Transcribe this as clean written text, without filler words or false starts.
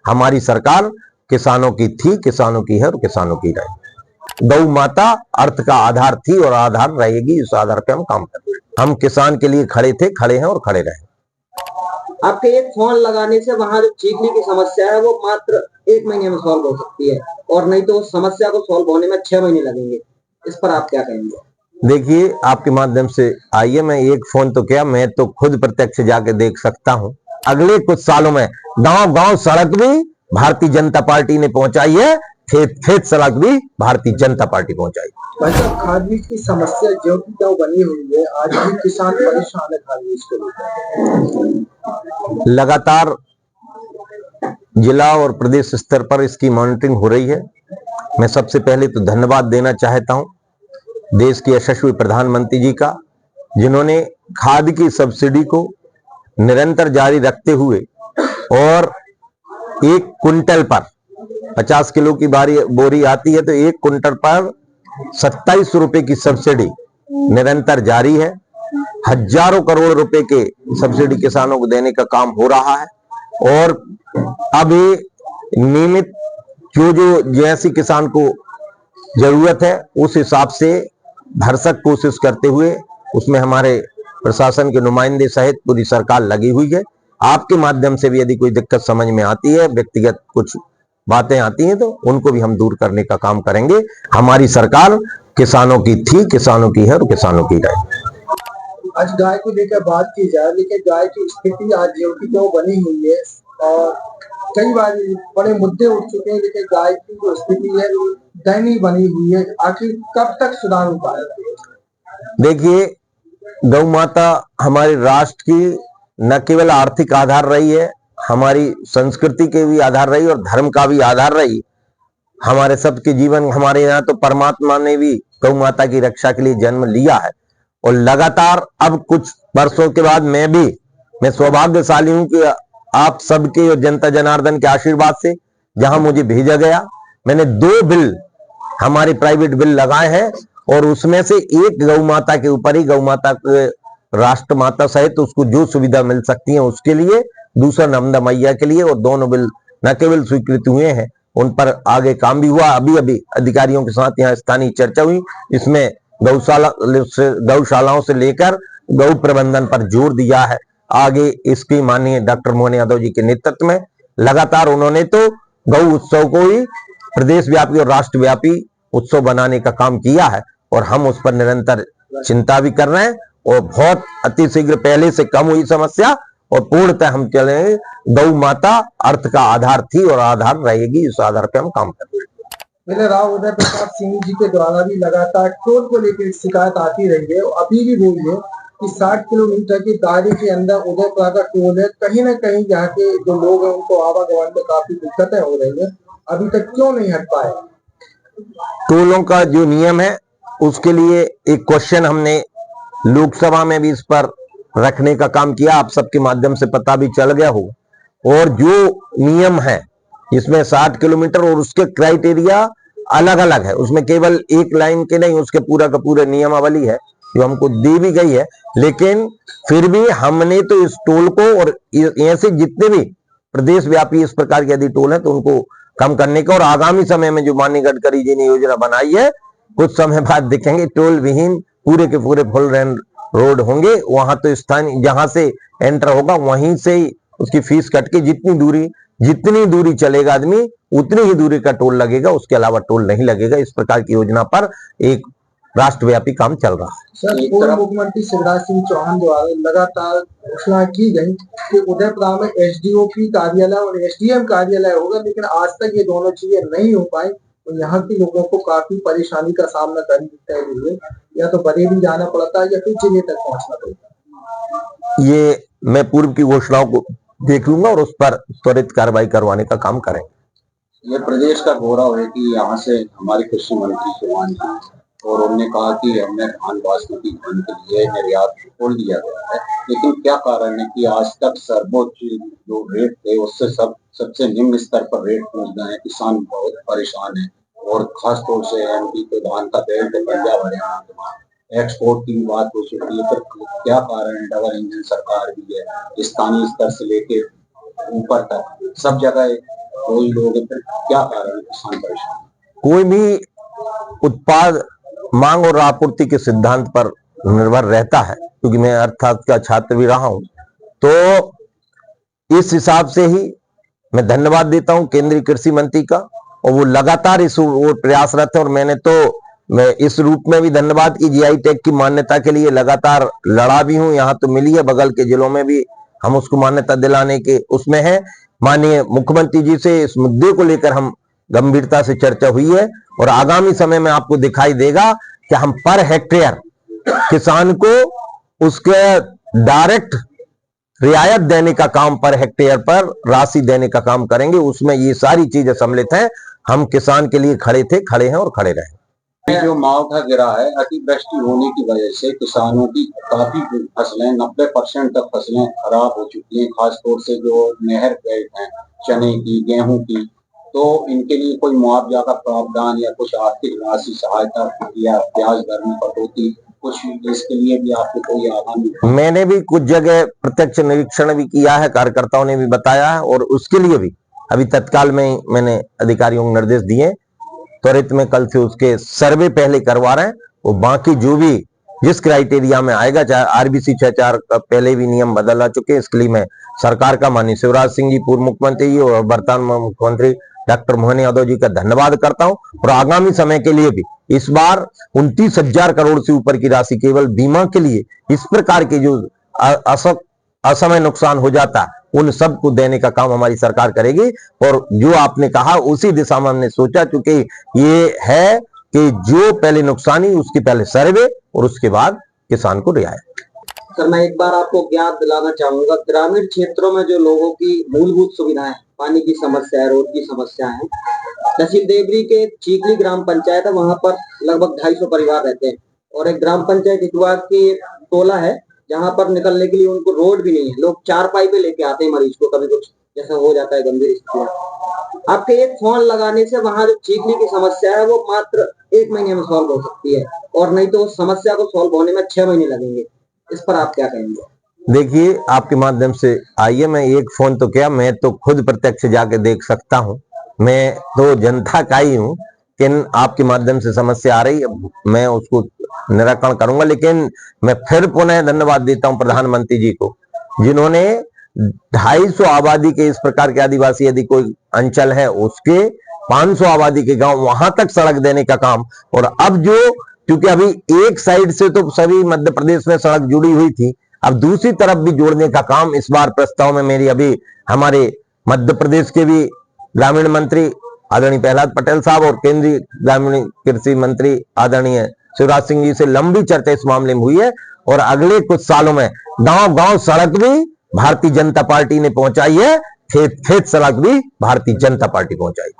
हमारी सरकार किसानों की थी, किसानों की है और किसानों की रहेगी। गौ माता अर्थ का आधार थी और आधार रहेगी। इस आधार पे हम काम करते हैं। हम किसान के लिए खड़े थे, खड़े हैं और खड़े रहें। आपके एक फोन लगाने से वहां जो चीखने की समस्या है वो मात्र 1 महीने में सॉल्व हो सकती है, और नहीं तो उस समस्या को सॉल्व होने में 6 महीने लगेंगे। इस पर आप क्या कहेंगे? देखिए, आपके माध्यम से आइए, मैं एक फोन तो क्या, मैं तो खुद प्रत्यक्ष जाके देख सकता हूं। अगले कुछ सालों में गांव गांव सड़क भी भारतीय जनता पार्टी ने पहुंचाई है, खेत खेत सड़क भी भारतीय जनता पार्टी पहुंचाई। भाई साहब, खाद बीज की समस्या जो की तो बनी हुई है, आज भी किसान परेशान है खाद बीज को लेकर। लगातार जिला और प्रदेश स्तर पर इसकी मॉनिटरिंग हो रही है। मैं सबसे पहले तो धन्यवाद देना चाहता हूं देश के यशस्वी प्रधानमंत्री जी का, जिन्होंने खाद की सब्सिडी को निरंतर जारी रखते हुए और 1 कुंटल पर 50 किलो की बोरी आती है तो 1 कुंटल पर 27 रुपए की सब्सिडी निरंतर जारी है। हजारों करोड़ रुपए के सब्सिडी किसानों को देने का काम हो रहा है, और अभी नियमित जो जैसी किसान को जरूरत है उस हिसाब से भरसक कोशिश करते हुए उसमें हमारे प्रशासन के नुमाइंदे सहित पूरी सरकार लगी हुई है। आपके माध्यम से भी यदि कोई दिक्कत समझ में आती है, व्यक्तिगत कुछ बातें आती हैं, तो उनको भी हम दूर करने का काम करेंगे। हमारी सरकार किसानों की थी, किसानों की है और किसानों की रहेगी। आज गाय को लेकर बात की जाए, लेकिन गाय की स्थिति आज जो की तो बनी हुई है और कई बार बड़े मुद्दे उठ चुके हैं, लेकिन गाय की जो स्थिति है दयनीय बनी हुई है। आखिर कब तक सुधार हो पाएगा? देखिए, गौ माता हमारे राष्ट्र की न केवल आर्थिक आधार रही है, हमारी संस्कृति के भी आधार रही और धर्म का भी आधार रही। हमारे सबके जीवन, हमारे यहाँ तो परमात्मा ने भी गौ माता की रक्षा के लिए जन्म लिया है, और लगातार अब कुछ वर्षों के बाद मैं सौभाग्यशाली हूं कि आप सबके और जनता जनार्दन के आशीर्वाद से जहां मुझे भेजा गया, मैंने 2 बिल हमारे प्राइवेट बिल लगाए हैं, और उसमें से एक गौ माता के ऊपर ही, गौ माता के राष्ट्र माता सहित उसको जो सुविधा मिल सकती है उसके लिए, दूसरा नर्मदा मैया के लिए, और दोनों बिल न केवल स्वीकृत हुए हैं, उन पर आगे काम भी हुआ। अभी अभी अधिकारियों के साथ यहाँ स्थानीय चर्चा हुई, इसमें गौशालाओं से लेकर गौ प्रबंधन पर जोर दिया है। आगे इसकी माननीय डॉक्टर मोहन यादव जी के नेतृत्व में लगातार उन्होंने तो गौ उत्सव को ही प्रदेश व्यापी और राष्ट्रव्यापी उत्सव बनाने का काम किया है, और हम उस पर निरंतर चिंता भी कर रहे हैं, और बहुत अतिशीघ्र पहले से कम हुई समस्या, और पूर्णतः हम चले। गौ माता अर्थ का आधार थी और आधार रहेगी। इस आधार पे हम काम करते हैं। मेरे राव उदय प्रताप सिंह जी के द्वारा भी लगातार टोल को लेकर शिकायत आती रही है, और अभी भी वही है कि 60 किलोमीटर के दायरे के अंदर उदयपुरा का टोल है। कहीं ना कहीं यहाँ के जो लोग हैं उनको आवागमन में काफी दिक्कतें हो रही है। अभी तक क्यों नहीं हट पाए? टोलों का जो नियम है उसके लिए एक क्वेश्चन हमने लोकसभा में भी इस पर रखने का काम किया, आप सबके माध्यम से पता भी चल गया हो। और जो नियम है इसमें 60 किलोमीटर और उसके क्राइटेरिया अलग अलग है, उसमें केवल एक लाइन के नहीं, उसके पूरा का पूरा नियमावली है जो हमको दी भी गई है। लेकिन फिर भी हमने तो इस टोल को, और ऐसे जितने भी प्रदेश व्यापी इस प्रकार के यदि टोल है तो उनको कम करने का, और आगामी समय में जो माननीय गडकरी जी ने योजना बनाई है, कुछ समय बाद देखेंगे टोल विहीन पूरे के पूरे फुल रोड होंगे। वहां तो स्थानीय जहां से एंटर होगा वहीं से ही उसकी फीस कट के जितनी दूरी चलेगा आदमी उतनी ही दूरी का टोल लगेगा, उसके अलावा टोल नहीं लगेगा। इस प्रकार की योजना पर एक राष्ट्रव्यापी काम चल रहा है। सर, पूर्व मुख्यमंत्री शिवराज सिंह चौहान द्वारा लगातार घोषणा की गई कि उदयपुरा में एसडीओपी कार्यालय और एसडीएम कार्यालय होगा, लेकिन आज तक ये दोनों चीजें नहीं हो पाई, तो यहाँ के लोगों को काफी परेशानी का सामना करने के लिए या तो बरेली जाना पड़ता है या फिर जिले तक पहुंचना पड़ता है। ये मैं पूर्व की घोषणाओं को देख लूंगा और उस पर त्वरित कार्रवाई करवाने का काम करेंगे। ये प्रदेश का गौरव है कि यहाँ से हमारे कृषि मंत्री चौहान जी, और उन्होंने कहा कि हमने धान बासमती धान के लिए निर्यात खोल दिया गया है, लेकिन क्या कारण है कि आज तक सर्वोच्च जो रेट थे उससे सबसे निम्न स्तर पर रेट पहुंच गए हैं। किसान बहुत परेशान है, और खासतौर से एमपी के धान का बेल्ट, पंजाब हरियाणा एक्सपोर्ट की बात हो चुकी है। पर क्या कारण है? डबल इंजन सरकार भी है, स्थानीय स्तर से लेके ऊपर तक सब जगह कोई लोग हैं, फिर क्या कारण है किसान परेशान? कोई भी उत्पाद मांग और आपूर्ति के सिद्धांत पर निर्भर रहता है, क्योंकि मैं अर्थशास्त्र का छात्र भी रहा हूं, तो इस हिसाब से ही मैं धन्यवाद देता हूं केंद्रीय कृषि मंत्री का, और वो लगातार इस ओर प्रयासरत है। और मैं इस रूप में भी धन्यवाद की जीआई टैग की मान्यता के लिए लगातार लड़ा भी हूं। यहाँ तो मिली है, बगल के जिलों में भी हम उसको मान्यता दिलाने के उसमें है। माननीय मुख्यमंत्री जी से इस मुद्दे को लेकर हम गंभीरता से चर्चा हुई है, और आगामी समय में आपको दिखाई देगा कि हम पर हेक्टेयर किसान को उसके डायरेक्ट रियायत देने का काम, पर हेक्टेयर पर राशि देने का काम करेंगे। उसमें ये सारी चीजें सम्मिलित हैं। हम किसान के लिए खड़े थे, खड़े हैं और खड़े रहें। ये जो मावठा गिरा है, अतिवृष्टि होने की वजह से किसानों की काफी फसलें 90% तक फसलें खराब हो चुकी हैं, खासतौर से जो नहर बेल्ट हैं, चने की, गेहूं की, तो इनके लिए कोई मुआवजा का प्रावधान या कुछ आर्थिक राशि सहायता या ब्याज दर में कटौती, कुछ इसके लिए भी आपको कोई आगामी? मैंने भी कुछ जगह प्रत्यक्ष निरीक्षण भी किया है, कार्यकर्ताओं ने भी बताया है, और उसके लिए भी अभी तत्काल में मैंने अधिकारियों को निर्देश दिए, त्वरित में कल से उसके सर्वे पहले करवा रहे हैं। वो बाकी जो भी जिस क्राइटेरिया में आएगा, चाहे आरबीसी 6-4 का पहले भी नियम बदल आ चुके हैं, इसके लिए मैं सरकार का, माननीय शिवराज सिंह जी पूर्व मुख्यमंत्री जी और वर्तमान मुख्यमंत्री डॉक्टर मोहन यादव जी का धन्यवाद करता हूं। और आगामी समय के लिए भी इस बार 29,000 करोड़ से ऊपर की राशि केवल बीमा के लिए, इस प्रकार के जो असमय नुकसान हो जाता है, उन सबको देने का काम हमारी सरकार करेगी। और जो आपने कहा उसी दिशा में हमने सोचा, चूंकि ये है कि जो पहले नुकसानी, उसकी पहले सर्वे और उसके बाद किसान को रियायत। सर, मैं एक बार आपको ज्ञात दिलाना चाहूंगा, ग्रामीण क्षेत्रों में जो लोगों की मूलभूत सुविधाएं, पानी की समस्या है, रोड की समस्या है, तहसील देवरी के चीखली ग्राम पंचायत है, वहां पर लगभग 250 परिवार रहते हैं, और एक ग्राम पंचायत इटवा की एक टोला है जहां पर निकलने के लिए उनको रोड भी नहीं है। लोग 4 पाइपें लेके आते हैं मरीज को, कभी कुछ जैसा हो जाता है गंभीर स्थिति। आपके एक फोन लगाने से वहां जो चीखली की समस्या है वो मात्र 1 महीने में सॉल्व हो सकती है, और नहीं तो उस समस्या को सॉल्व होने में 6 महीने लगेंगे। इस पर आप क्या कहेंगे? देखिए, आपके माध्यम से आइए, मैं एक फोन तो क्या, मैं तो खुद प्रत्यक्ष जाके देख सकता हूं। मैं तो जनता का ही हूं, लेकिन आपके माध्यम से समस्या आ रही है, मैं उसको निराकरण करूंगा। लेकिन मैं फिर पुनः धन्यवाद देता हूं प्रधानमंत्री जी को, जिन्होंने 250 आबादी के इस प्रकार के आदिवासी यदि कोई अंचल है, उसके 500 आबादी के गांव, वहां तक सड़क देने का काम। और अब जो, क्योंकि अभी एक साइड से तो सभी मध्य प्रदेश में सड़क जुड़ी हुई थी, अब दूसरी तरफ भी जोड़ने का काम इस बार प्रस्ताव में मेरी, अभी हमारे मध्य प्रदेश के भी ग्रामीण मंत्री आदरणीय प्रहलाद पटेल साहब और केंद्रीय ग्रामीण कृषि मंत्री आदरणीय शिवराज सिंह जी से लंबी चर्चा इस मामले में हुई है। और अगले कुछ सालों में गांव गांव सड़क भी भारतीय जनता पार्टी ने पहुंचाई है, खेत खेत सड़क भी भारतीय जनता पार्टी पहुंचाई।